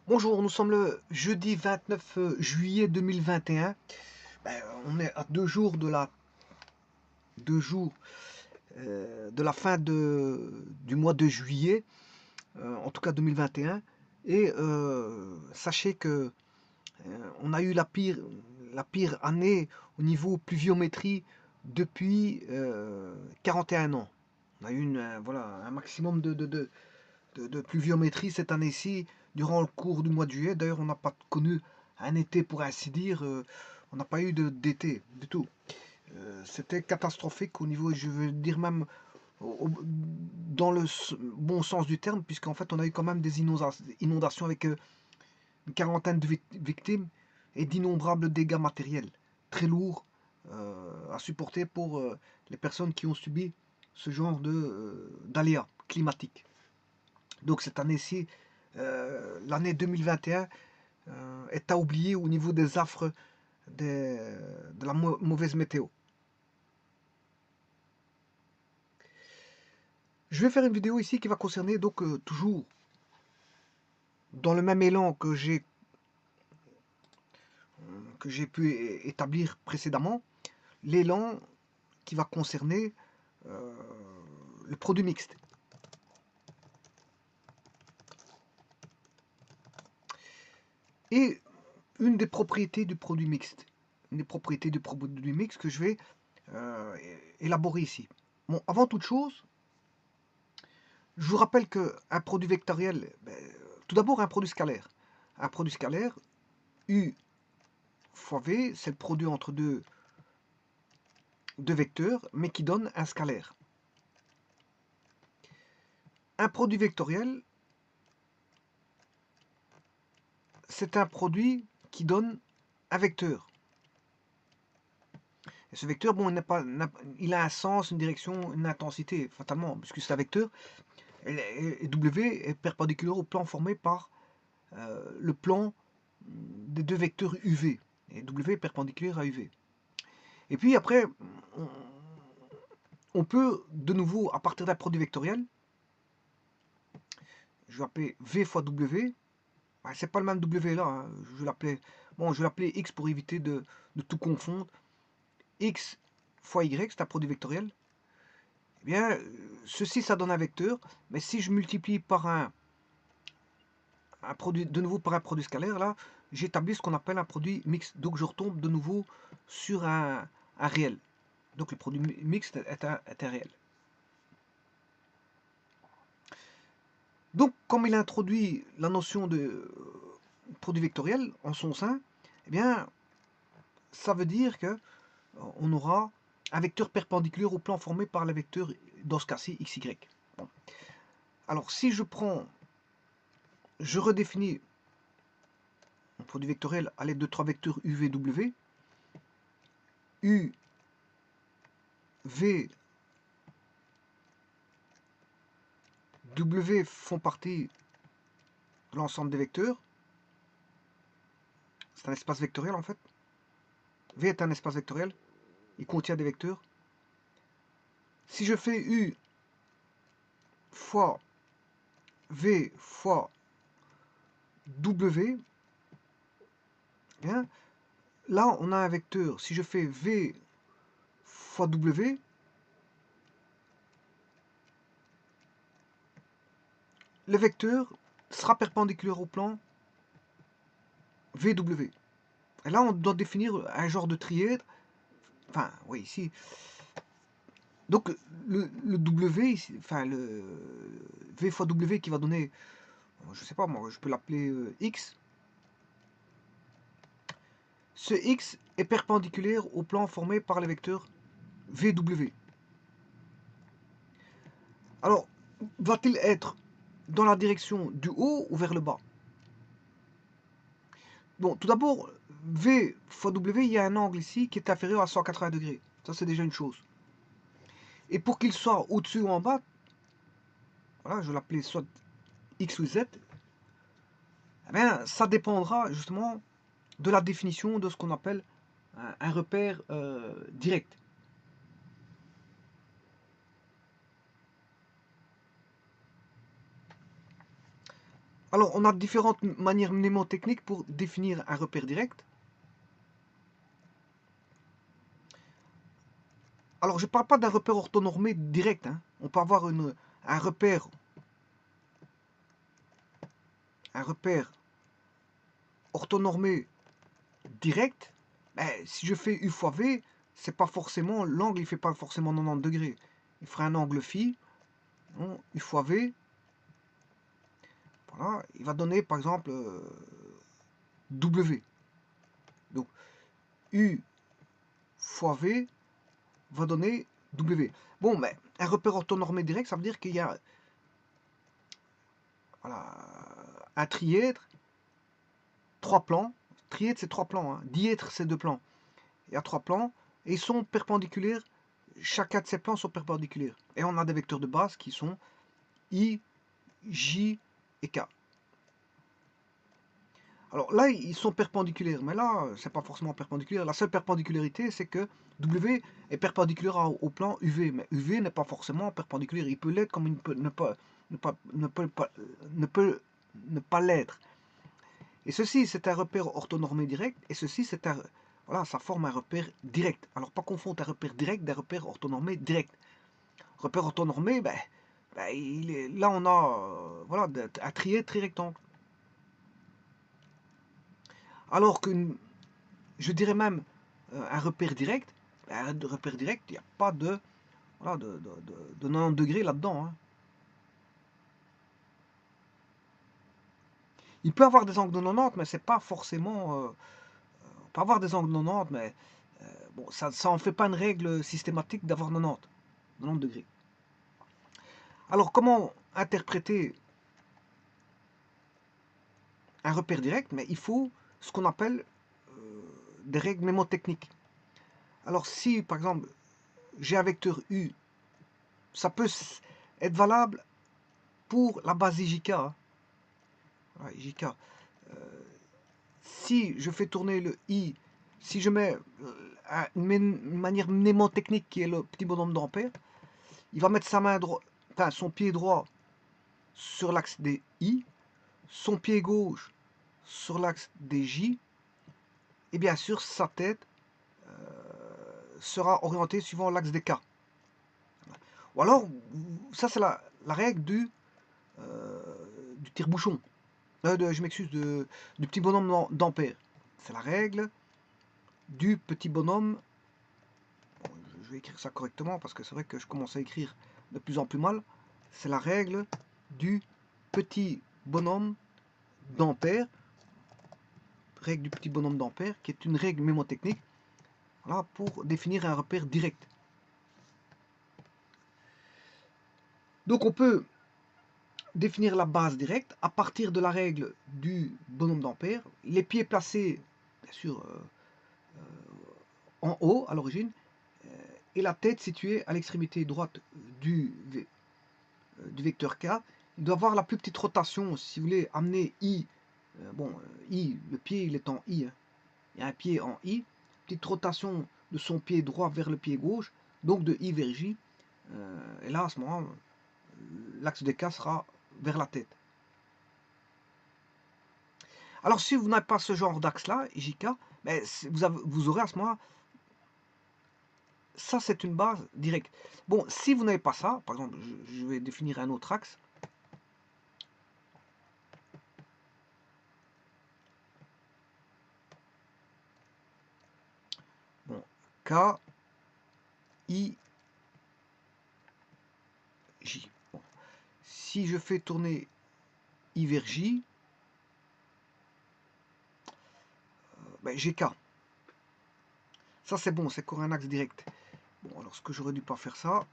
Bonjour, nous sommes le jeudi 29 juillet 2021. On est à 2 jours deux jours, de la fin du mois de juillet, en tout cas 2021. Et sachez que on a eu la pire année au niveau pluviométrie depuis 41 ans. On a eu voilà, un maximum de pluviométrie cette année-ci durant le cours du mois de juillet. D'ailleurs, on n'a pas connu un été pour ainsi dire. On n'a pas eu d'été du tout. C'était catastrophique au niveau, je veux dire même dans le bon sens du terme, puisqu'en fait on a eu quand même des inondations avec une quarantaine de victimes et d'innombrables dégâts matériels très lourds à supporter pour les personnes qui ont subi ce genre d'aléas climatiques. Donc cette année-ci, l'année 2021 est à oublier au niveau des affres de la mauvaise météo. Je vais faire une vidéo ici qui va concerner donc toujours dans le même élan que j'ai pu établir précédemment, l'élan qui va concerner euh, le produit mixte. Et une des propriétés du produit mixte, que je vais euh, élaborer ici. Bon, avant toute chose, je vous rappelle qu'un produit vectoriel, tout d'abord un produit scalaire. Un produit scalaire, U fois V, c'est le produit entre deux vecteurs, mais qui donne un scalaire. Un produit vectoriel, c'est un produit qui donne un vecteur. Et ce vecteur, bon, il a un sens, une direction, une intensité, fatalement, puisque c'est un vecteur. Et W est perpendiculaire au plan formé par le plan des deux vecteurs UV. Et W est perpendiculaire à UV. Et puis après, on peut de nouveau, à partir d'un produit vectoriel, je vais appeler V fois W. C'est pas le même W là, hein. Je vais l'appeler X pour éviter de tout confondre. X fois Y, c'est un produit vectoriel. Eh bien, ceci, ça donne un vecteur. Mais si je multiplie par un produit, de nouveau par un produit scalaire, là, j'établis ce qu'on appelle un produit mixte. Donc je retombe de nouveau sur un réel. Donc le produit mixte est un réel. Donc, comme il introduit la notion de produit vectoriel en son sein, eh bien, ça veut dire que on aura un vecteur perpendiculaire au plan formé par le vecteur, dans ce cas-ci, xy. Bon. Alors, si je redéfinis mon produit vectoriel à l'aide de trois vecteurs UV, W, U, V, W font partie de l'ensemble des vecteurs. C'est un espace vectoriel en fait. V est un espace vectoriel. Il contient des vecteurs. Si je fais U fois V fois W, bien, là on a un vecteur. Si je fais V fois W, le vecteur sera perpendiculaire au plan VW. Et là, on doit définir un genre de trièdre. Enfin, oui, ici. Donc, le W, ici, enfin, le V fois W qui va donner, je sais pas moi, je peux l'appeler X. Ce X est perpendiculaire au plan formé par le vecteur VW. Alors, va-t-il être dans la direction du haut ou vers le bas? Bon, tout d'abord, V fois W, il y a un angle ici qui est inférieur à 180 degrés. Ça, c'est déjà une chose. Et pour qu'il soit au-dessus ou en bas, voilà, je vais l'appeler soit X ou Z, eh bien, ça dépendra justement de la définition de ce qu'on appelle un repère direct. Alors, on a différentes manières mnémotechniques pour définir un repère direct. Alors, je ne parle pas d'un repère orthonormé direct. Hein. On peut avoir un repère orthonormé direct. Ben, si je fais U fois V, c'est pas forcément, l'angle il fait pas forcément 90 degrés. Il fera un angle phi, U fois V. Voilà, il va donner par exemple W. Donc U fois V va donner W. Bon, mais un repère orthonormé direct, ça veut dire qu'il y a voilà, un trièdre, 3 plans. Trièdre, c'est 3 plans. Hein. Dièdre, c'est 2 plans. Il y a 3 plans et ils sont perpendiculaires. Chacun de ces plans sont perpendiculaires. Et on a des vecteurs de base qui sont I, J et K. Alors là, ils sont perpendiculaires, mais là, c'est pas forcément perpendiculaire. La seule perpendicularité, c'est que W est perpendiculaire au plan UV, mais UV n'est pas forcément perpendiculaire. Il peut l'être comme il peut ne pas l'être. Et ceci, c'est un repère orthonormé direct, et ceci, c'est un... Voilà, ça forme un repère direct. Alors, pas confondre un repère direct d'un repère orthonormé direct. Repère orthonormé, là, on a voilà, un trièdre trirectangle. Alors que, je dirais même, un repère direct, il n'y a pas de, voilà, de 90 degrés là-dedans. Hein. Il peut avoir des angles de 90, mais c'est pas forcément... on peut avoir des angles de 90, mais bon, ça en fait pas une règle systématique d'avoir 90 degrés. Alors, comment interpréter un repère direct? Mais il faut ce qu'on appelle des règles mnémotechniques. Alors, si, par exemple, j'ai un vecteur U, ça peut être valable pour la base IJK. Hein. IJK. Si je fais tourner le I, si je mets une manière mnémotechnique qui est le petit bonhomme d'Ampère, il va mettre sa main son pied droit sur l'axe des I, son pied gauche sur l'axe des J, et bien sûr sa tête sera orientée suivant l'axe des K. Ou alors, ça c'est la règle du tire-bouchon. Je m'excuse, du petit bonhomme d'Ampère. C'est la règle du petit bonhomme. Bon, je vais écrire ça correctement parce que c'est vrai que je commence à écrire de plus en plus mal. C'est la règle du petit bonhomme d'Ampère. Règle du petit bonhomme d'Ampère, qui est une règle mnémotechnique, voilà, pour définir un repère direct. Donc on peut définir la base directe à partir de la règle du bonhomme d'Ampère, les pieds placés, bien sûr, en haut à l'origine, et la tête située à l'extrémité droite du vecteur K. Il doit avoir la plus petite rotation, si vous voulez amener I, I, le pied il est en I, hein. Il y a un pied en I, petite rotation de son pied droit vers le pied gauche, donc de I vers J, et là à ce moment, l'axe de K sera vers la tête. Alors si vous n'avez pas ce genre d'axe là, JK, ben, vous aurez à ce moment-là, ça c'est une base directe. Bon, si vous n'avez pas ça, par exemple, je vais définir un autre axe. Bon, K, I, J. Bon. Si je fais tourner I vers J, ben, GK. Ça c'est bon, c'est encore un axe direct. Bon, alors ce que j'aurais dû pas faire ça,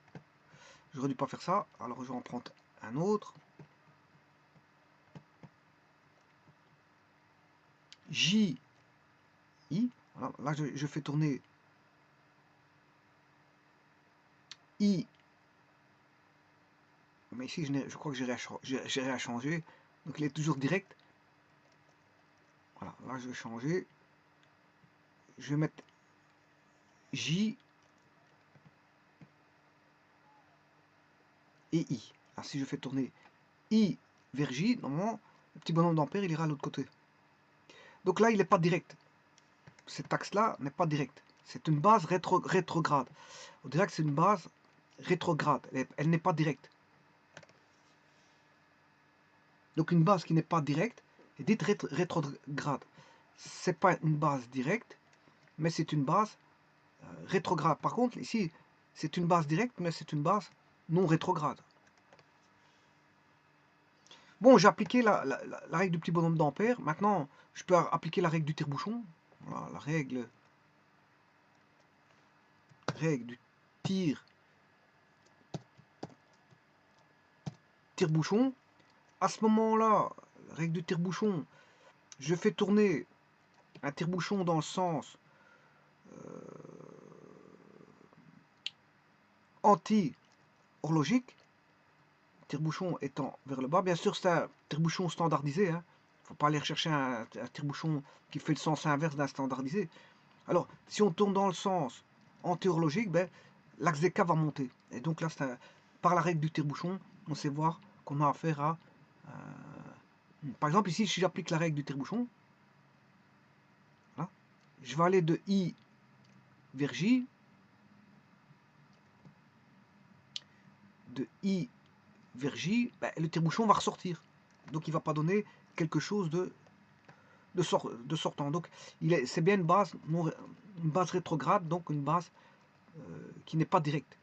alors je vais en prendre un autre. J, I, voilà, là je fais tourner I, mais ici je crois que j'ai rien changé, donc il est toujours direct. Voilà, là je vais changer, je vais mettre J et I. Alors si je fais tourner I vers J, normalement le petit bonhomme d'ampère, il ira à l'autre côté. Donc là, il n'est pas direct. Cet axe-là n'est pas direct. C'est une base rétrograde. On dirait que c'est une base rétrograde. Elle n'est pas directe. Donc une base qui n'est pas directe est dite rétrograde. C'est pas une base directe, mais c'est une base rétrograde. Par contre, ici, c'est une base directe, mais c'est une base non rétrograde. Bon, j'ai appliqué la règle du petit bonhomme d'ampère. Maintenant, je peux appliquer la règle du tire-bouchon. Voilà, la règle du tire-bouchon. À ce moment-là, règle du tire-bouchon, je fais tourner un tire-bouchon dans le sens anti-horlogique, tire-bouchon étant vers le bas. Bien sûr, c'est un tire-bouchon standardisé. Il ne faut pas aller rechercher un tire-bouchon qui fait le sens inverse d'un standardisé. Alors, si on tourne dans le sens anti-horlogique, ben, l'axe des K va monter. Et donc là, par la règle du tire-bouchon, on sait voir qu'on a affaire à... par exemple, ici, si j'applique la règle du tire-bouchon, voilà, je vais aller de I vers J, de I vers J, ben, le tire-bouchon va ressortir. Donc il ne va pas donner quelque chose de sortant. Donc c'est bien une base rétrograde, donc une base qui n'est pas directe.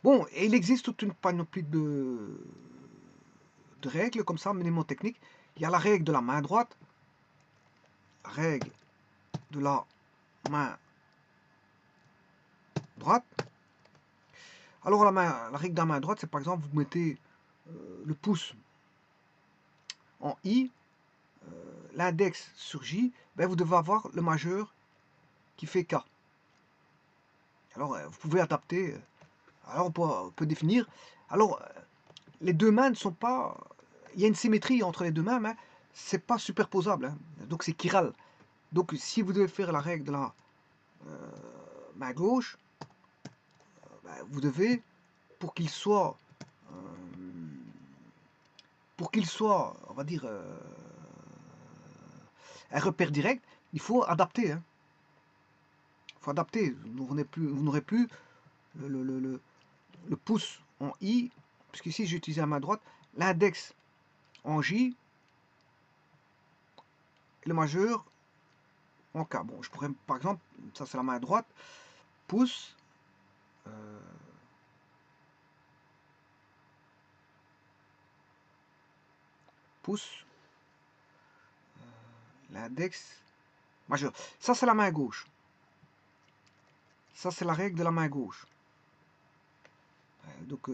Bon, et il existe toute une panoplie de règles comme ça, mnémotechniques. Il y a la règle de la main droite, la règle de la main droite. Alors la règle de la main droite, c'est par exemple, vous mettez le pouce en I, l'index sur J, ben vous devez avoir le majeur qui fait K. Alors vous pouvez adapter, alors on peut définir, alors les deux mains ne sont pas, il y a une symétrie entre les deux mains, mais c'est pas superposable, hein. Donc c'est chiral. Donc si vous devez faire la règle de la main gauche, ben, vous devez, pour qu'il soit, on va dire, un repère direct, il faut adapter. Hein. Il faut adapter. Vous n'aurez plus le pouce en I, puisqu'ici j'ai utilisé la main droite, l'index en J, et le majeur en K. Bon, je pourrais, par exemple, ça c'est la main droite, pouce, pouce, l'index majeur. Ça c'est la main gauche. Ça c'est la règle de la main gauche. Donc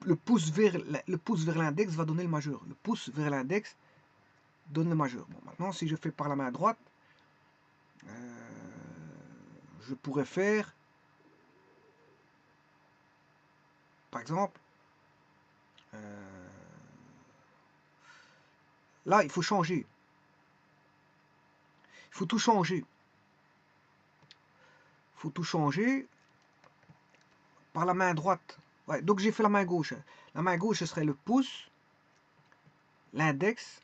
le pouce vers l'index va donner le majeur. Le pouce vers l'index donne le majeur. Bon, maintenant si je fais par la main droite, je pourrais faire, par exemple, là il faut changer. Il faut tout changer. Il faut tout changer par la main droite. Ouais, donc j'ai fait la main gauche. La main gauche, ce serait le pouce, l'index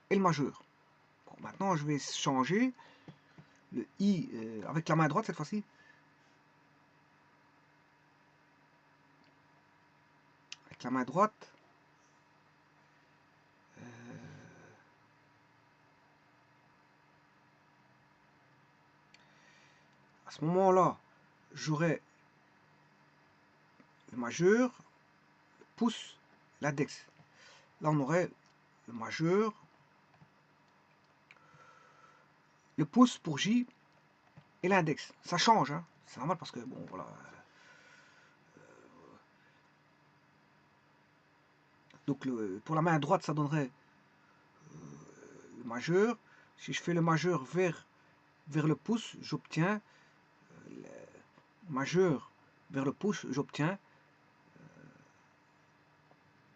et le majeur. Bon, maintenant, je vais changer le I avec la main droite cette fois-ci. Avec la main droite. À ce moment-là, j'aurai le majeur, le pouce, l'index. Là, on aurait le majeur, le pouce pour J et l'index. Ça change, hein. C'est normal parce que, bon, voilà. Donc, pour la main droite, ça donnerait le majeur. Si je fais le majeur vers le pouce, j'obtiens le majeur vers le pouce, j'obtiens...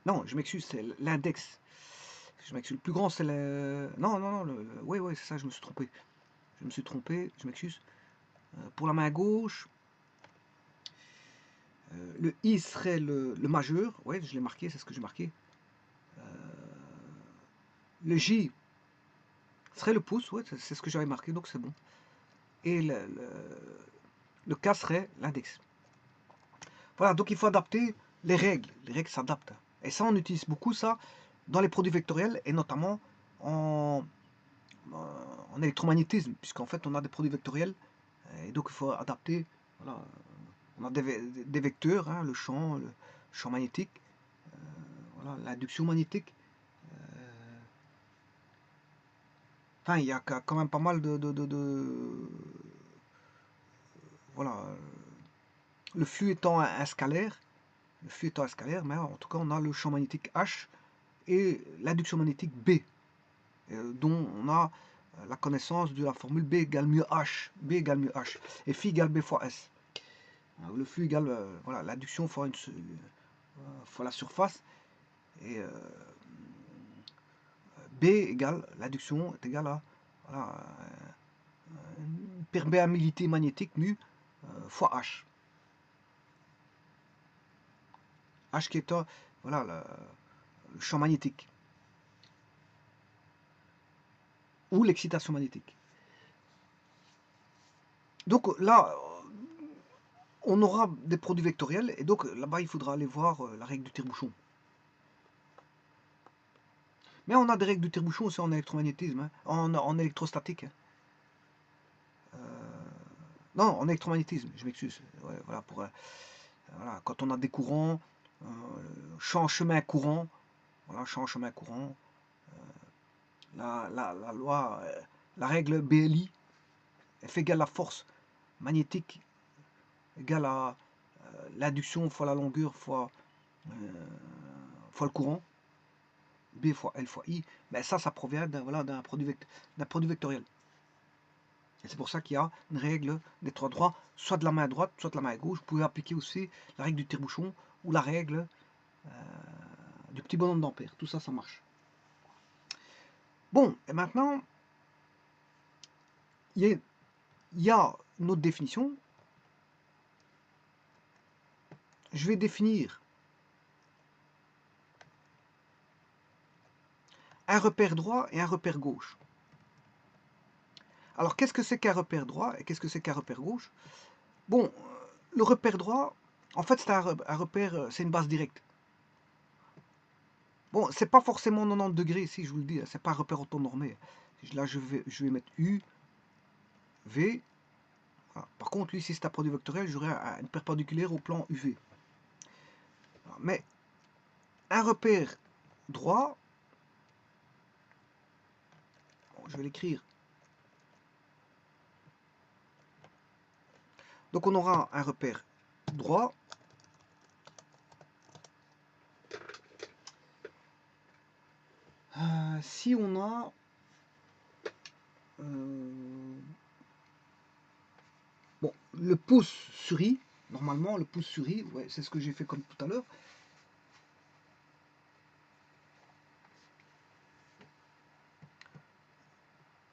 non, je m'excuse, c'est l'index. Je m'excuse. Le plus grand, c'est le... Non, oui, c'est ça, je me suis trompé. Je m'excuse. Pour la main gauche, Le I serait le majeur, ouais, je l'ai marqué, c'est ce que j'ai marqué. Le J serait le pouce, ouais, c'est ce que j'avais marqué, donc c'est bon. Et le K serait l'index. Voilà, donc il faut adapter les règles s'adaptent. Et ça, on utilise beaucoup ça dans les produits vectoriels, et notamment en électromagnétisme, puisqu'en fait on a des produits vectoriels, et donc il faut adapter, voilà, on a des vecteurs, hein, le champ magnétique, voilà, l'induction magnétique. Enfin, il y a quand même pas mal voilà, le flux étant un scalaire, mais en tout cas on a le champ magnétique H et l'induction magnétique B, dont on a la connaissance de la formule B égale mu H, et phi égale B fois S. Le flux égale, voilà, l'induction fois la surface, et B égale, l'induction est égale à, voilà, une perméabilité magnétique mu fois H. H qui est voilà, le champ magnétique ou l'excitation magnétique. Donc là, on aura des produits vectoriels, et donc là-bas il faudra aller voir la règle du tire-bouchon. Mais on a des règles du tire-bouchon aussi en électromagnétisme, hein, en électrostatique. Non, en électromagnétisme, je m'excuse. Ouais, voilà, voilà, quand on a des courants, champ chemin courant, voilà, champ chemin courant, la loi, la règle BLI, F égale la force magnétique égale à l'induction fois la longueur fois le courant, B fois L fois I, ben ça provient d'un produit vectoriel. Et c'est pour ça qu'il y a une règle des trois droits, soit de la main droite, soit de la main gauche. Vous pouvez appliquer aussi la règle du tire-bouchon ou la règle du petit bonhomme d'ampère. Tout ça, ça marche. Bon, et maintenant, il y a une autre définition. Je vais définir un repère droit et un repère gauche. Alors, qu'est-ce que c'est qu'un repère droit et qu'est-ce que c'est qu'un repère gauche? Bon, le repère droit, en fait, c'est un repère, c'est une base directe. Bon, c'est pas forcément 90 degrés ici, je vous le dis, c'est pas un repère autonormé. Là, je vais mettre U, V. Voilà. Par contre, lui, si c'est un produit vectoriel, j'aurai une perpendiculaire au plan UV. Mais un repère droit, bon, je vais l'écrire. Donc on aura un repère droit si on a bon, le pouce sur I, normalement le pouce sur I, ouais, c'est ce que j'ai fait comme tout à l'heure.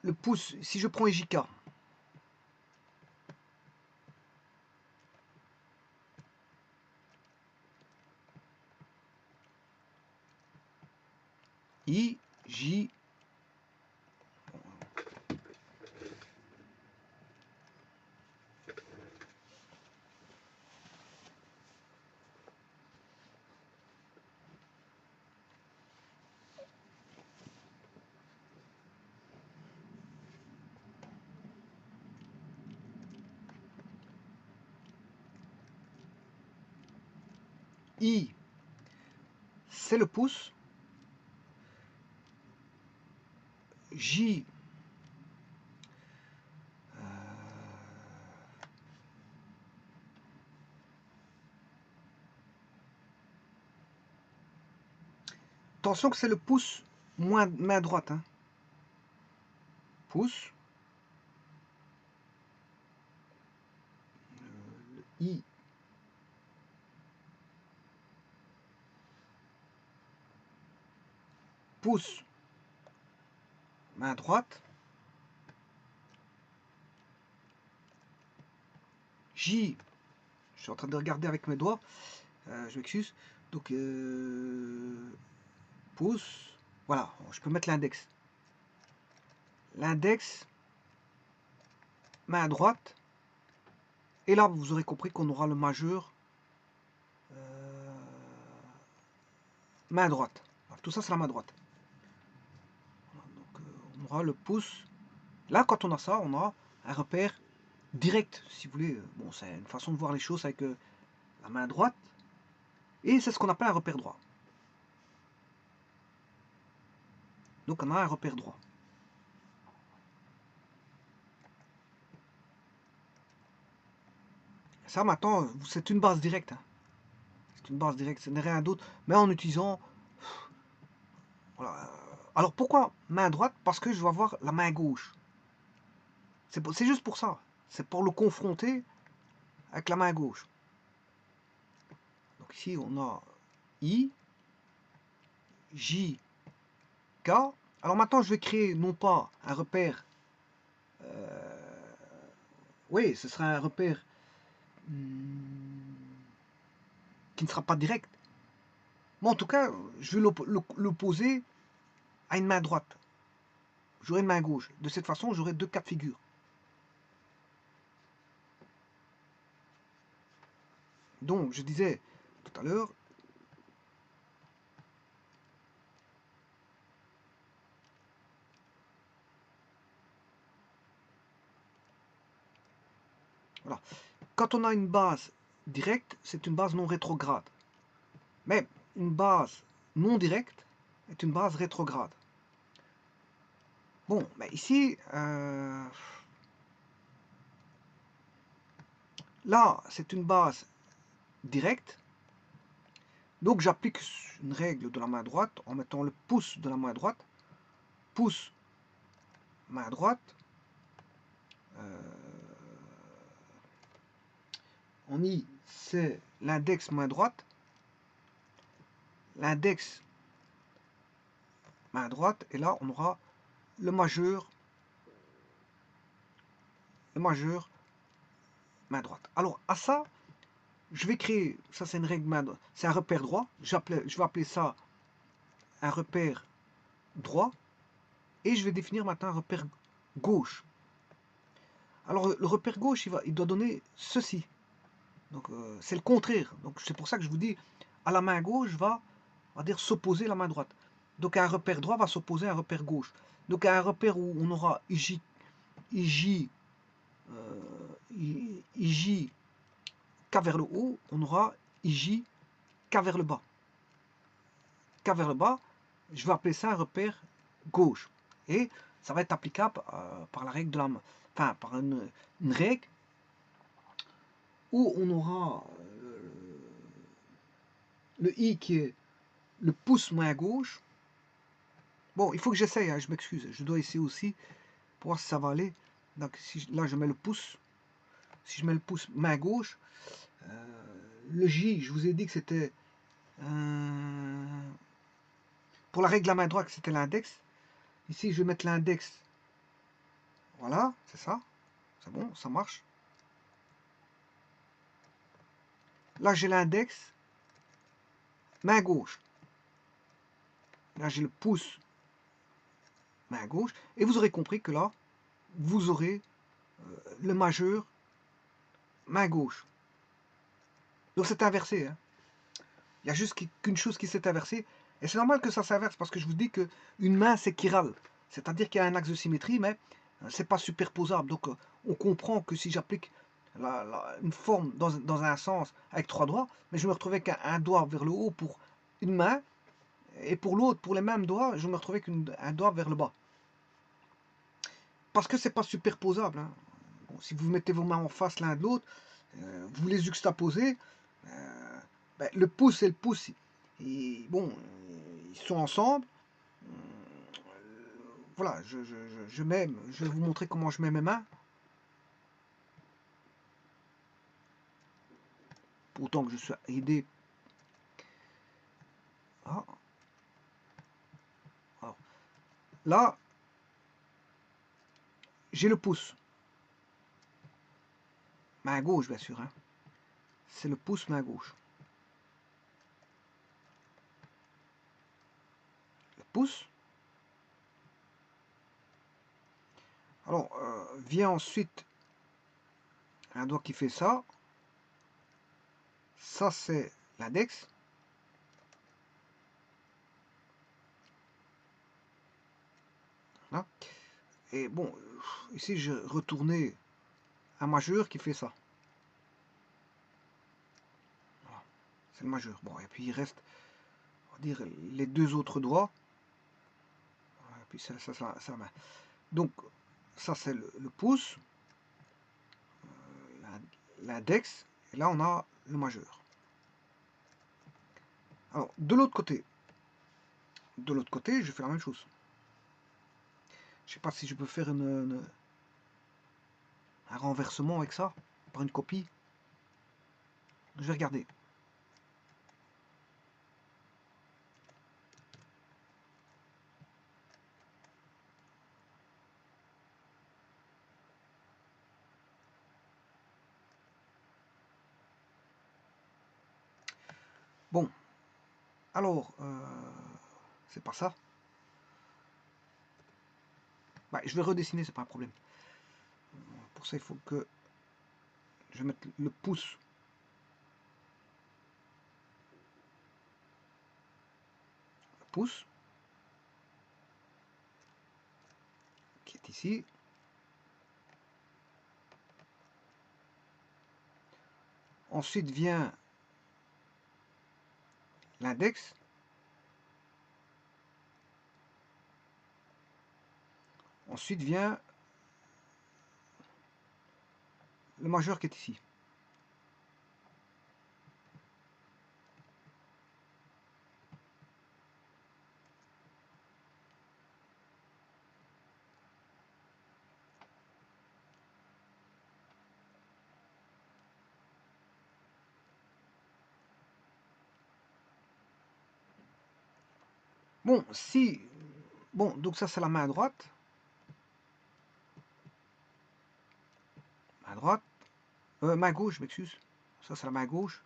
Le pouce, si je prends EJK, I, J, I, c'est le pouce, J, attention que c'est le pouce moins main droite, hein. Pouce, I, pouce, main droite, J, Je suis en train de regarder avec mes doigts. Je m'excuse. Donc, pouce. Voilà, je peux mettre l'index. L'index, main droite. Et là, vous aurez compris qu'on aura le majeur, main droite. Voilà, tout ça, c'est la main droite. Voilà, donc, on aura le pouce. Là, quand on a ça, on a un repère direct, si vous voulez. Bon, c'est une façon de voir les choses avec la main droite. Et c'est ce qu'on appelle un repère droit. Donc, on a un repère droit. Ça, maintenant, c'est une base directe. Hein. C'est une base directe, ce n'est rien d'autre. Mais en utilisant... Voilà. Alors, pourquoi main droite? Parce que je vais avoir la main gauche. C'est juste pour ça. C'est pour le confronter avec la main gauche. Donc ici, on a I, J, K. Alors maintenant, je vais créer non pas un repère... oui, ce sera un repère qui ne sera pas direct. Mais en tout cas, je vais l'opposer à une main droite. J'aurai une main gauche. De cette façon, j'aurai deux cas de figure. Donc, je disais tout à l'heure, voilà. Quand on a une base directe, c'est une base non rétrograde. Mais une base non directe est une base rétrograde. Bon, mais ici, là, c'est une base directe. Donc, j'applique une règle de la main droite en mettant le pouce de la main droite. Pouce, main droite. En I, c'est l'index main droite. L'index main droite. Et là, on aura le majeur. Le majeur main droite. Alors, à ça, je vais créer, ça c'est une règle main droite, c'est un repère droit. Je vais appeler ça un repère droit. Et je vais définir maintenant un repère gauche. Alors, le repère gauche, il doit donner ceci. Donc, c'est le contraire. Donc, c'est pour ça que je vous dis, à la main gauche va, on va dire, s'opposer à la main droite. Donc, un repère droit va s'opposer à un repère gauche. Donc, à un repère où on aura IJ, K vers le haut, on aura IJ, K vers le bas. K vers le bas, je vais appeler ça un repère gauche. Et ça va être applicable par la règle de la main. Enfin, par une règle où on aura le I qui est le pouce main gauche. Bon, il faut que j'essaye, hein, je m'excuse. Je dois essayer aussi pour voir si ça va aller. Donc si, là, je mets le pouce. Si je mets le pouce main gauche, le J, je vous ai dit que c'était... pour la règle de la main droite, c'était l'index. Ici, je vais mettre l'index. Voilà, c'est ça. C'est bon, ça marche. Là, j'ai l'index. Main gauche. Là, j'ai le pouce. Main gauche. Et vous aurez compris que là, vous aurez le majeur. Main gauche. Donc, c'est inversé. Hein. Il y a juste qu'une chose qui s'est inversée. Et c'est normal que ça s'inverse parce que je vous dis qu'une main, c'est chiral. C'est-à-dire qu'il y a un axe de symétrie, mais c'est pas superposable. Donc, on comprend que si j'applique une forme dans un sens avec trois doigts, mais je me retrouvais qu'un doigt vers le haut pour une main, et pour l'autre, pour les mêmes doigts, je me retrouvais qu'un doigt vers le bas. Parce que c'est pas superposable. Hein. Bon, si vous mettez vos mains en face l'un de l'autre, vous les juxtaposez, ben, le pouce et le pouce, et, bon, ils sont ensemble. Voilà, je vais vous montrer comment je mets mes mains. Autant que je sois aidé. Ah. Alors, là, j'ai le pouce. Main gauche, bien sûr. Hein. c'est le pouce main gauche. Le pouce. Alors, vient ensuite un doigt qui fait ça. Ça, c'est l'index. Voilà. Et bon, ici, j'ai retourné un majeur qui fait ça. Voilà. C'est le majeur. Bon, et puis il reste, on va dire, les deux autres doigts. Et puis ça la main. Donc, ça, c'est le pouce, l'index. Et là, on a le majeur. Alors, de l'autre côté, je fais la même chose. Je sais pas si je peux faire un renversement avec ça, par une copie. Je vais regarder. Bon, alors, c'est pas ça. Bah, je vais redessiner, c'est pas un problème. Pour ça, il faut que je mette le pouce. Le pouce. Qui est ici. Ensuite vient l'index. Ensuite vient le majeur qui est ici. Bon, si... Bon, donc ça c'est la main droite. Main droite. Main gauche, je m'excuse. Ça c'est la main gauche.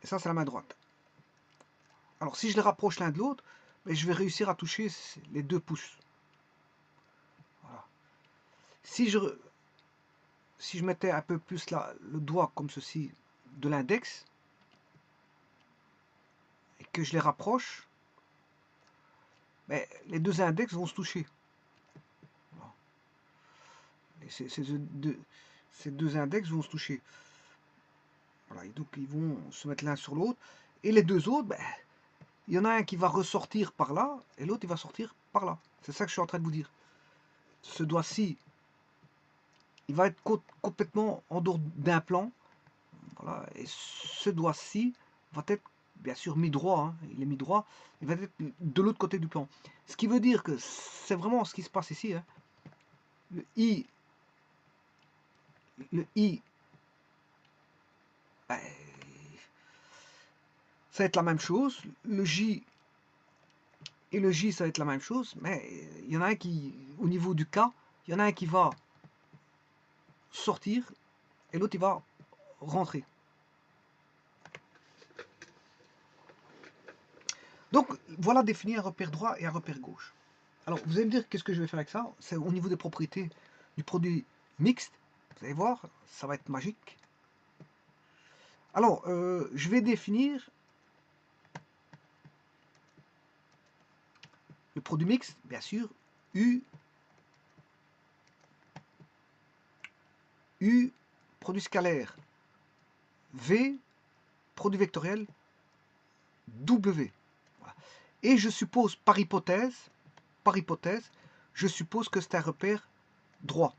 Et ça c'est la main droite. Alors si je les rapproche l'un de l'autre, ben, je vais réussir à toucher les deux pouces. Voilà. Si je mettais un peu plus le doigt comme ceci de l'index, et que je les rapproche, ben, les deux index vont se toucher. Voilà. Et ces deux index vont se toucher. Voilà, et donc ils vont se mettre l'un sur l'autre. Et les deux autres, ben, il y en a un qui va ressortir par là, et l'autre il va sortir par là. C'est ça que je suis en train de vous dire. Ce doigt-ci, il va être complètement en dehors d'un plan. Voilà, et ce doigt-ci va être bien sûr mis droit, hein, il est mis droit, il va être de l'autre côté du plan. Ce qui veut dire que c'est vraiment ce qui se passe ici. Hein. Le I, ben, ça va être la même chose. Le J et le J, ça va être la même chose, mais il y en a un qui, au niveau du K, il y en a un qui va sortir et l'autre il va rentrer. Donc voilà définir un repère droit et un repère gauche. Alors vous allez me dire qu'est-ce que je vais faire avec ça. C'est au niveau des propriétés du produit mixte. Vous allez voir, ça va être magique. Alors je vais définir le produit mixte, bien sûr, U, produit scalaire, V, produit vectoriel, W. Voilà. Et je suppose, par hypothèse, je suppose que c'est un repère droit.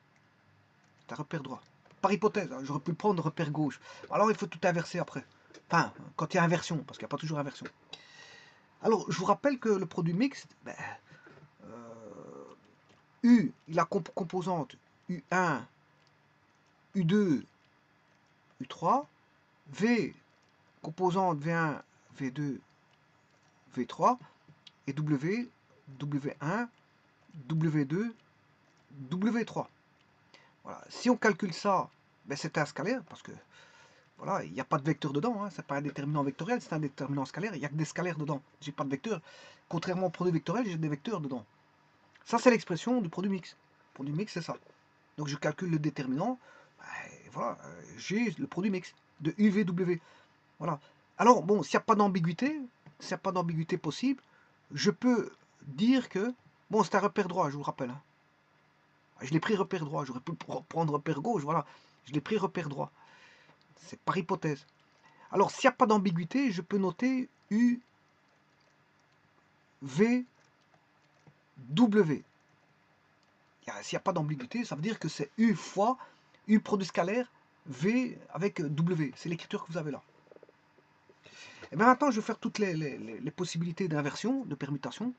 C'est un repère droit. Par hypothèse, hein, j'aurais pu prendre repère gauche. Alors il faut tout inverser après. Enfin, quand il y a inversion, parce qu'il n'y a pas toujours inversion. Alors, je vous rappelle que le produit mixte, ben, U, il a composante U1, U2, U3, V, composante V1, V2, V3, et W, W1, W2, W3. Voilà. Si on calcule ça, ben c'est un scalaire, parce que Voilà, il n'y a pas de vecteur dedans, hein. C'est pas un déterminant vectoriel, c'est un déterminant scalaire. Il n'y a que des scalaires dedans. J'ai pas de vecteur. Contrairement au produit vectoriel, j'ai des vecteurs dedans. Ça, c'est l'expression du produit mix. Le produit mix, c'est ça. Donc je calcule le déterminant. Et voilà, j'ai le produit mix de UVW. Voilà. Alors, bon, s'il n'y a pas d'ambiguïté possible, je peux dire que, bon, c'est un repère droit, je vous rappelle, hein. Je l'ai pris repère droit, j'aurais pu prendre repère gauche, voilà. Je l'ai pris repère droit. C'est par hypothèse. Alors, s'il n'y a pas d'ambiguïté, je peux noter U, V, W. S'il n'y a pas d'ambiguïté, ça veut dire que c'est U fois U produit scalaire, V avec W. C'est l'écriture que vous avez là. Et bien maintenant, je vais faire toutes les possibilités d'inversion, de permutation.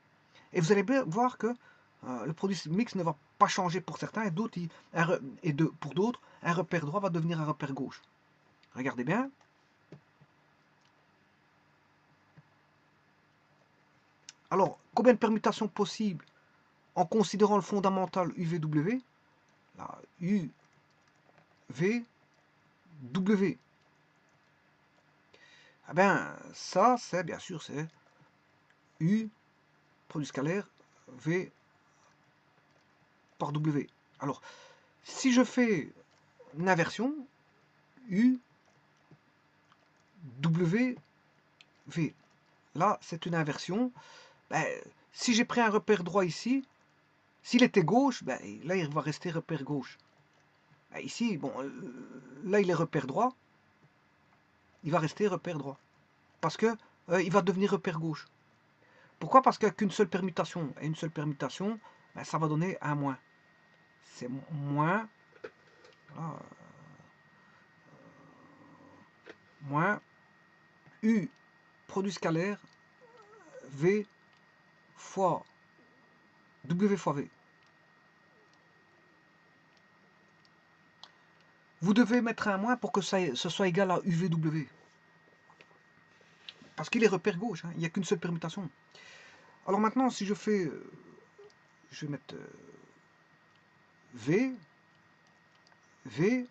Et vous allez bien voir que le produit mix ne va pas changer pour certains, et pour d'autres, un repère droit va devenir un repère gauche. Regardez bien. Alors, combien de permutations possibles en considérant le fondamental UVW? Là, UVW. Eh bien, ça, c'est bien sûr, c'est U, produit scalaire, V par W. Alors, si je fais une inversion, U, W, V. Là, c'est une inversion. Ben, si j'ai pris un repère droit ici, s'il était gauche, ben, là, il va rester repère gauche. Ben, ici, bon, là, il est repère droit. Il va rester repère droit. Parce que il va devenir repère gauche. Pourquoi? Parce qu'il n'y a qu'une seule permutation. Et une seule permutation, ben, ça va donner un moins. C'est moins, voilà, moins U produit scalaire V fois W fois V. Vous devez mettre un moins pour que ce soit égal à UVW. Parce qu'il est repère gauche, hein, il n'y a qu'une seule permutation. Alors maintenant, si je fais... je vais mettre V, V,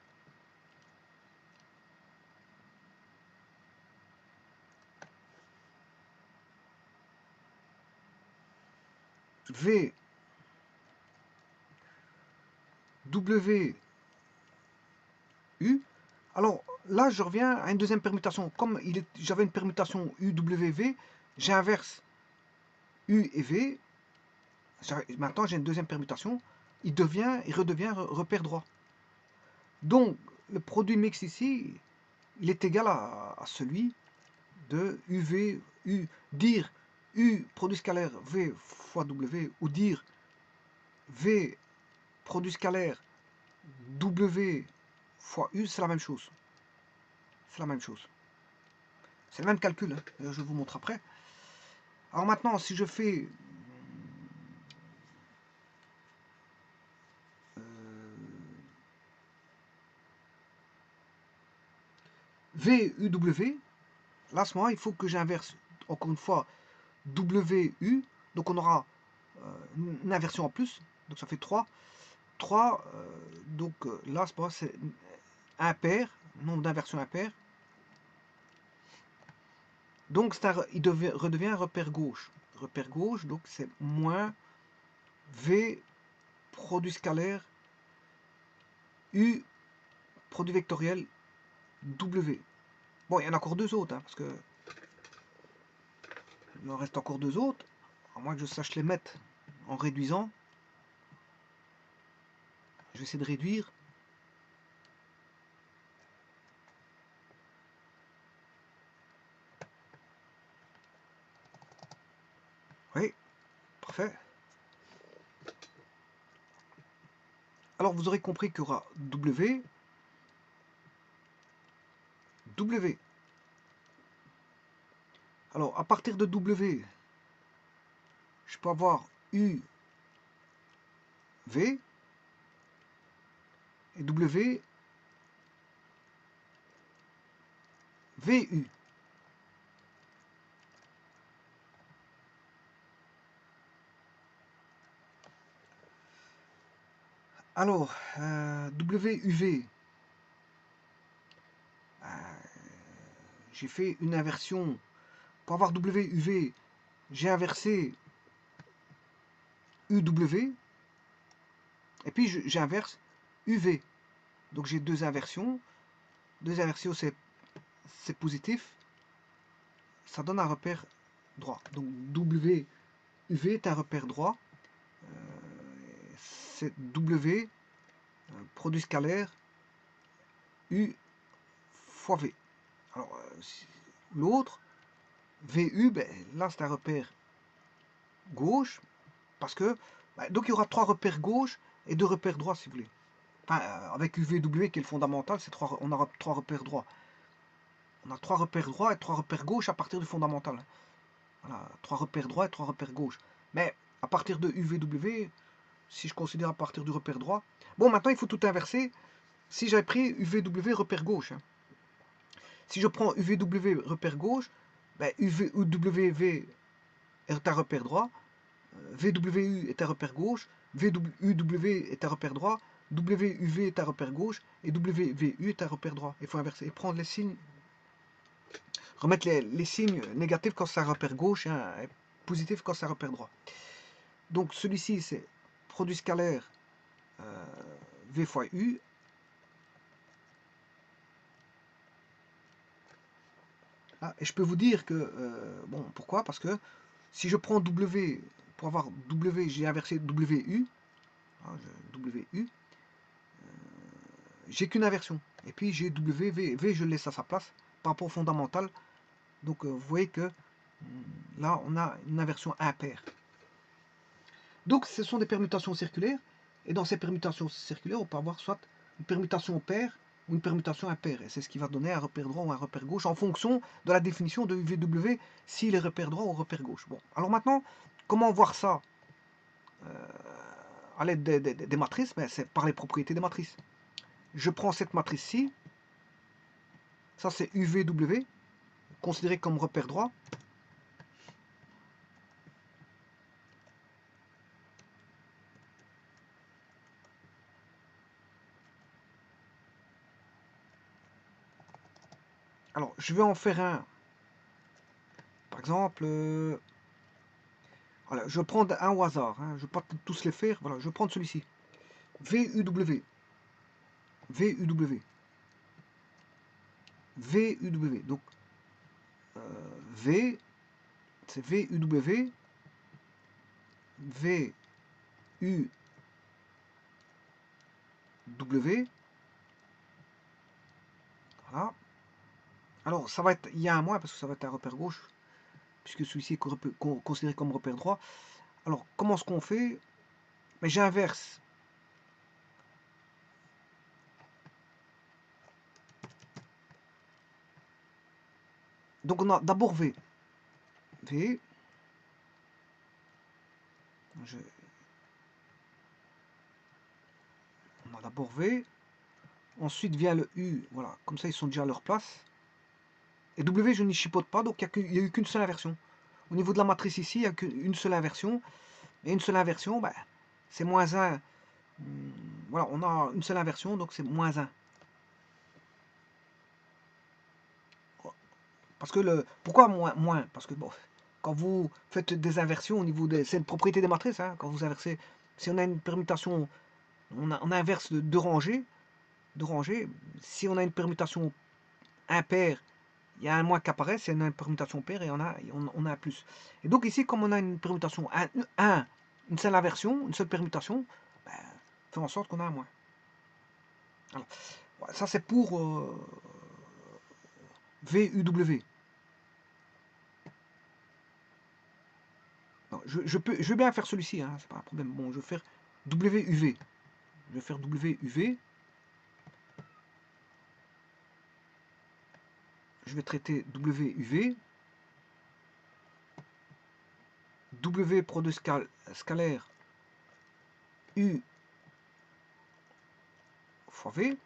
V, W, U. Alors là, je reviens à une deuxième permutation. Comme j'avais une permutation UWV, j'inverse U et V. Maintenant, j'ai une deuxième permutation. Il redevient repère droit. Donc, le produit mix ici, il est égal à celui de UV, dire U produit scalaire V fois W, ou dire V produit scalaire W fois U, c'est la même chose. C'est la même chose. C'est le même calcul, hein. Je vous montre après. Alors maintenant, si je fais VUW, là, à ce moment, il faut que j'inverse encore une fois WU. Donc on aura une inversion en plus. Donc ça fait 3. 3, donc là, c'est impair, nombre d'inversions impair. Donc il redevient un repère gauche. Repère gauche, donc c'est moins V produit scalaire U produit vectoriel W. Bon, il y en a encore deux autres, hein, parce que il en reste encore deux autres. À moins que je sache les mettre en réduisant. Je vais essayer de réduire. Oui, parfait. Alors vous aurez compris qu'il y aura W, W. Alors à partir de W, je peux avoir U, V, et W, VU. Alors, WUV, j'ai fait une inversion. Pour avoir W, UV, j'ai inversé UW. Et puis j'inverse UV. Donc j'ai deux inversions. Deux inversions, c'est positif. Ça donne un repère droit. Donc W, UV est un repère droit. C'est W, produit scalaire, U fois V. Alors, l'autre, VU, ben, là c'est un repère gauche, parce que, ben, donc il y aura trois repères gauche et deux repères droits si vous voulez. Enfin, avec UVW qui est le fondamental, on aura trois repères droits. On a trois repères droits et trois repères gauche à partir du fondamental. Voilà, trois repères droits et trois repères gauche. Mais à partir de UVW, si je considère à partir du repère droit, bon maintenant il faut tout inverser. Si j'avais pris UVW repère gauche, hein. Si je prends UVW repère gauche, ben UWV est un repère droit, VWU est un repère gauche, VUW est un repère droit, WUV est un repère gauche et WVU est un repère droit. Il faut inverser et prendre les signes, remettre les signes négatifs quand c'est un repère gauche et positif quand c'est un repère droit. Donc celui-ci c'est produit scalaire V fois U. Ah, et je peux vous dire que, bon, pourquoi? Parce que si je prends W, pour avoir W, j'ai inversé WU, hein, WU, j'ai qu'une inversion. Et puis j'ai W, V, je le laisse à sa place, par rapport au fondamental. Donc vous voyez que là, on a une inversion impaire. Donc ce sont des permutations circulaires, et dans ces permutations circulaires, on peut avoir soit une permutation paire, ou une permutation impaire. Et c'est ce qui va donner un repère droit ou un repère gauche en fonction de la définition de UVW, s'il est repère droit ou repère gauche. Bon, alors maintenant, comment voir ça à l'aide des matrices? Ben, c'est par les propriétés des matrices. Je prends cette matrice-ci, ça c'est UVW, considéré comme repère droit. Alors, je vais en faire un. Par exemple, voilà, je vais prendre un au hasard, hein, je ne vais pas tous les faire. Voilà, je vais prendre celui-ci. VUW. VUW. VUW. Donc, V, c'est VUW. VUW. Voilà. Alors, ça va être, il y a un moins parce que ça va être un repère gauche, puisque celui-ci est considéré comme repère droit. Alors, comment est-ce qu'on fait? Mais j'inverse. Donc, on a d'abord V. V. On a d'abord V. Ensuite vient le U. Voilà, comme ça, ils sont déjà à leur place. Et W, je n'y chipote pas, donc il n'y a eu qu'une seule inversion. Au niveau de la matrice ici, il n'y a qu'une seule inversion. Et une seule inversion, ben, c'est moins 1. Voilà, on a une seule inversion, donc c'est moins 1. Parce que pourquoi moins? Parce que bon, quand vous faites des inversions au niveau des. C'est une propriété des matrices, hein, quand vous inversez. Si on a une permutation, on inverse de deux rangées. Si on a une permutation impaire, il y a un moins qui apparaît, c'est une permutation paire et on a un plus. Et donc ici, comme on a une permutation 1, une seule inversion, une seule permutation, ben, fait en sorte qu'on a un moins. Alors, ça c'est pour VUW. Non, je veux bien faire celui-ci, hein, c'est pas un problème. Bon, je vais faire WUV. Je vais faire WUV. Je vais traiter WUV. W produit scalaire U fois V.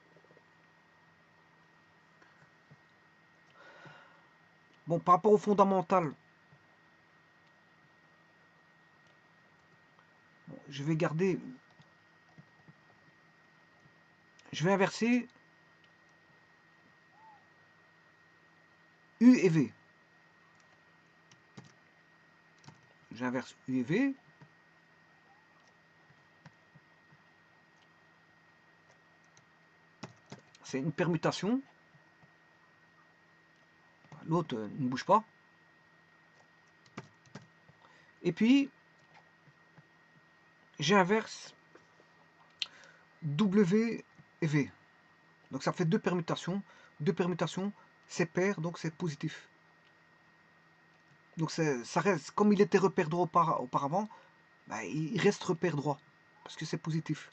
Bon, par rapport au fondamental, bon, je vais garder. Je vais inverser. U et V. J'inverse U et V. C'est une permutation. L'autre ne bouge pas. Et puis, j'inverse W et V. Donc ça fait deux permutations. Deux permutations, c'est pair, donc c'est positif. Donc ça reste, comme il était repère droit auparavant, ben, il reste repère droit, parce que c'est positif.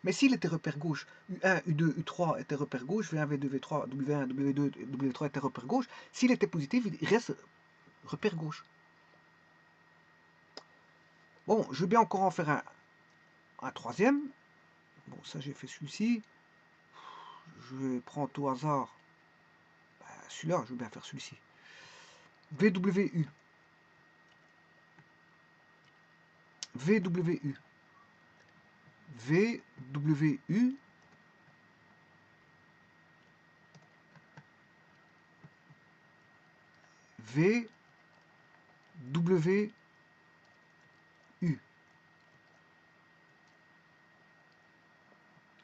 Mais s'il était repère gauche, U1, U2, U3 était repère gauche, V1, V2, V3, W1, W2, W3 était repère gauche, s'il était positif, il reste repère gauche. Bon, je vais bien encore en faire un troisième. Bon, ça j'ai fait celui-ci. Je vais prendre au hasard. Ben, celui-là, je vais bien faire celui-ci. VWU. VWU. VWU. VWU.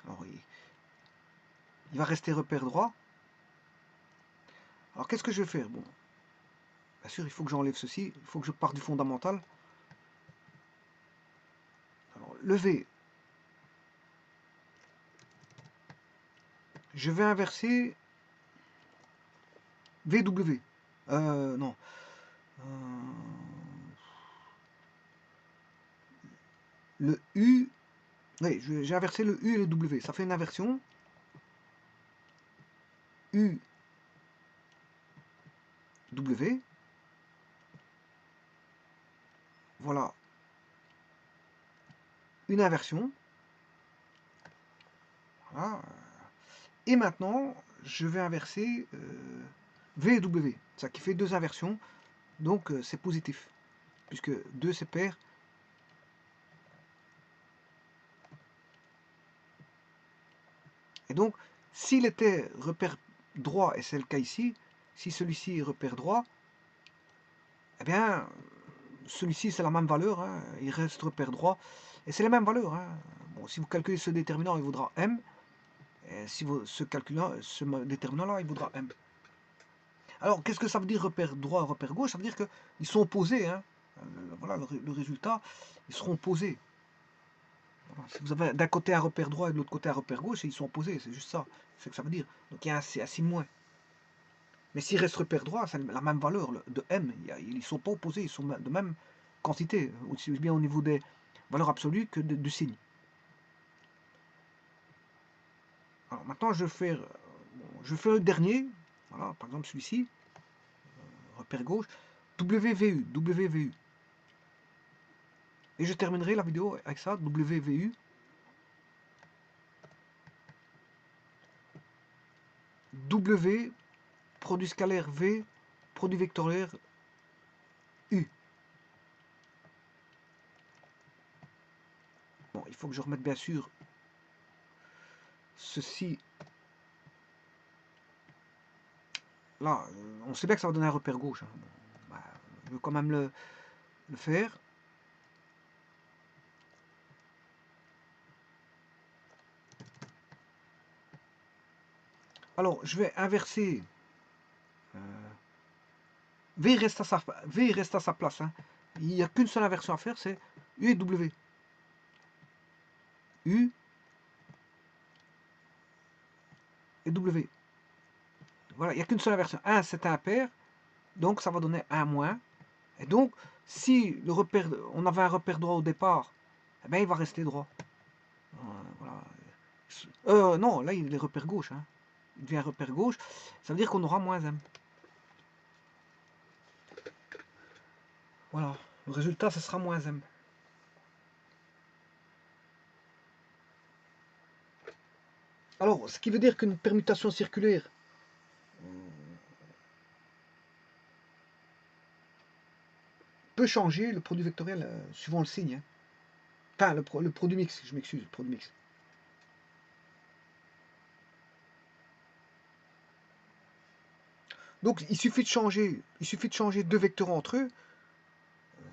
Alors, il va rester repère droit. Alors, qu'est-ce que je vais faire? Bon, bien sûr, il faut que j'enlève ceci. Il faut que je parte du fondamental. Alors, le V. Je vais inverser VW. Non. Le U. Oui, j'ai inversé le U et le W. Ça fait une inversion. U. W. Voilà. Une inversion. Voilà. Et maintenant, je vais inverser V et W. Ça qui fait deux inversions. Donc, c'est positif. Puisque 2 c'est pair. Et donc, s'il était repère droit, et c'est le cas ici, si celui-ci est repère droit, eh bien, celui-ci c'est la même valeur, hein, il reste repère droit, et c'est les mêmes valeurs. Hein. Bon, si vous calculez ce déterminant, il vaudra M, et si vous ce déterminant-là, il vaudra M. Alors, qu'est-ce que ça veut dire repère droit, repère gauche? Ça veut dire qu'ils sont opposés. Hein. Voilà, le résultat, ils seront opposés. Voilà. Si vous avez d'un côté un repère droit et de l'autre côté un repère gauche, ils sont opposés, c'est juste ça. C'est ce que ça veut dire. Donc il y a un signe moins. Mais s'il reste repère droit, c'est la même valeur de M. Ils ne sont pas opposés, ils sont de même quantité, aussi bien au niveau des valeurs absolues que du signe. Alors maintenant, je vais faire le dernier. Voilà, par exemple celui-ci, repère gauche, WVU, WVU. Et je terminerai la vidéo avec ça, WVU. W, produit scalaire V, produit vectoriel U. Bon, il faut que je remette bien sûr ceci. Là, on sait bien que ça va donner un repère gauche. Hein. Bon, bah, je veux quand même le faire. Alors, je vais inverser. V reste à sa place. Hein. Il n'y a qu'une seule inversion à faire, c'est U et W. U et W. Voilà, il n'y a qu'une seule inversion. 1, c'est un pair, donc ça va donner 1 moins. Et donc, si le repère, on avait un repère droit au départ, eh bien, il va rester droit. Voilà. Non, là, il est repère gauche. Hein. Il devient repère gauche. Ça veut dire qu'on aura moins M. Voilà. Le résultat, ce sera moins M. Alors, ce qui veut dire qu'une permutation circulaire peut changer le produit vectoriel suivant le signe. Hein. Enfin, le produit mix, je m'excuse, le produit mix. Donc il suffit de changer deux vecteurs entre eux.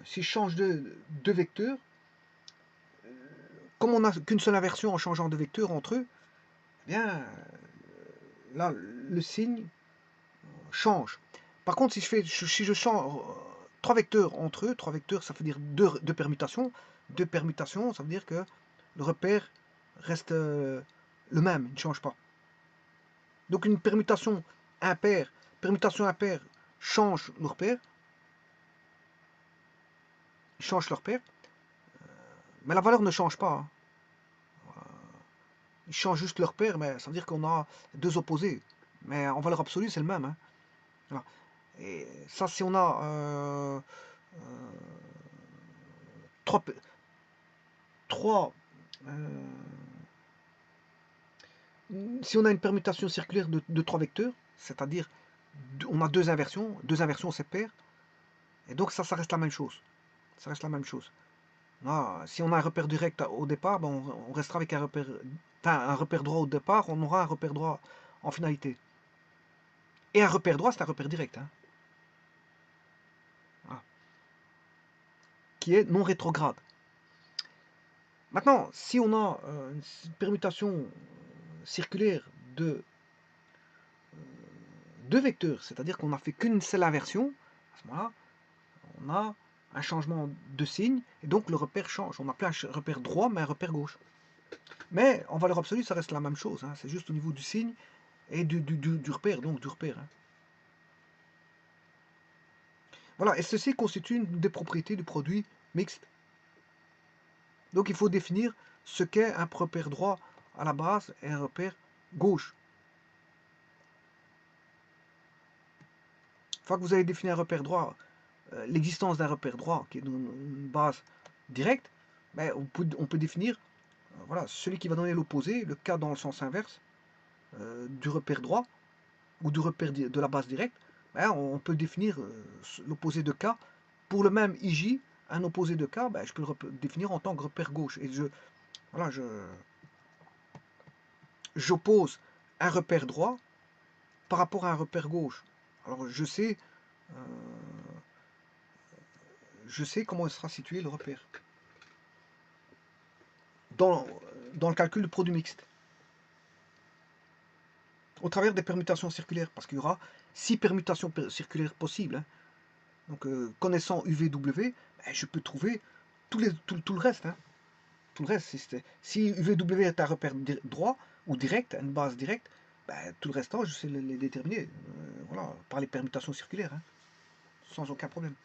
Si je change deux vecteurs, comme on n'a qu'une seule inversion en changeant de vecteurs entre eux, eh bien là le signe change. Par contre, si je change trois vecteurs entre eux, trois vecteurs, ça veut dire deux permutations. Deux permutations, ça veut dire que le repère reste le même, il ne change pas. Donc une permutation impaire change le repère, mais la valeur ne change pas, hein. Ils changent juste leur paire, mais ça veut dire qu'on a deux opposés. Mais en valeur absolue, c'est le même, hein. Voilà. Et ça, si on a trois si on a une permutation circulaire de trois vecteurs, c'est-à-dire on a deux inversions c'est pair, et donc ça reste la même chose. Ça reste la même chose. Là, si on a un repère direct au départ, ben on restera avec un repère droit au départ, on aura un repère droit en finalité. Et un repère droit, c'est un repère direct, hein. Voilà. Qui est non rétrograde. Maintenant, si on a une permutation circulaire de deux vecteurs, c'est-à-dire qu'on n'a fait qu'une seule inversion, à ce moment-là, on a un changement de signe, et donc le repère change. On n'a plus un repère droit, mais un repère gauche. Mais en valeur absolue, ça reste la même chose, hein. C'est juste au niveau du signe et du repère, donc du repère, hein. Voilà, et ceci constitue une des propriétés du produit mixte. Donc il faut définir ce qu'est un repère droit à la base et un repère gauche. Une fois que vous avez défini un repère droit, l'existence d'un repère droit qui est une base directe, ben, on peut définir voilà, celui qui va donner l'opposé, le cas dans le sens inverse du repère droit ou du repère de la base directe. Ben, on peut définir l'opposé de K. Pour le même IJ, un opposé de K, ben, je peux le définir en tant que repère gauche. Et j'oppose un repère droit par rapport à un repère gauche. Alors je sais comment sera situé le repère dans, dans le calcul du produit mixte. Au travers des permutations circulaires, parce qu'il y aura 6 permutations circulaires possibles, hein. Donc connaissant UVW, ben, je peux trouver tout le reste, hein. Tout le reste, si UVW est un repère droit ou direct, une base directe, ben, tout le restant, je sais les déterminer voilà, par les permutations circulaires, hein, sans aucun problème.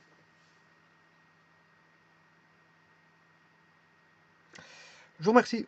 Je vous remercie.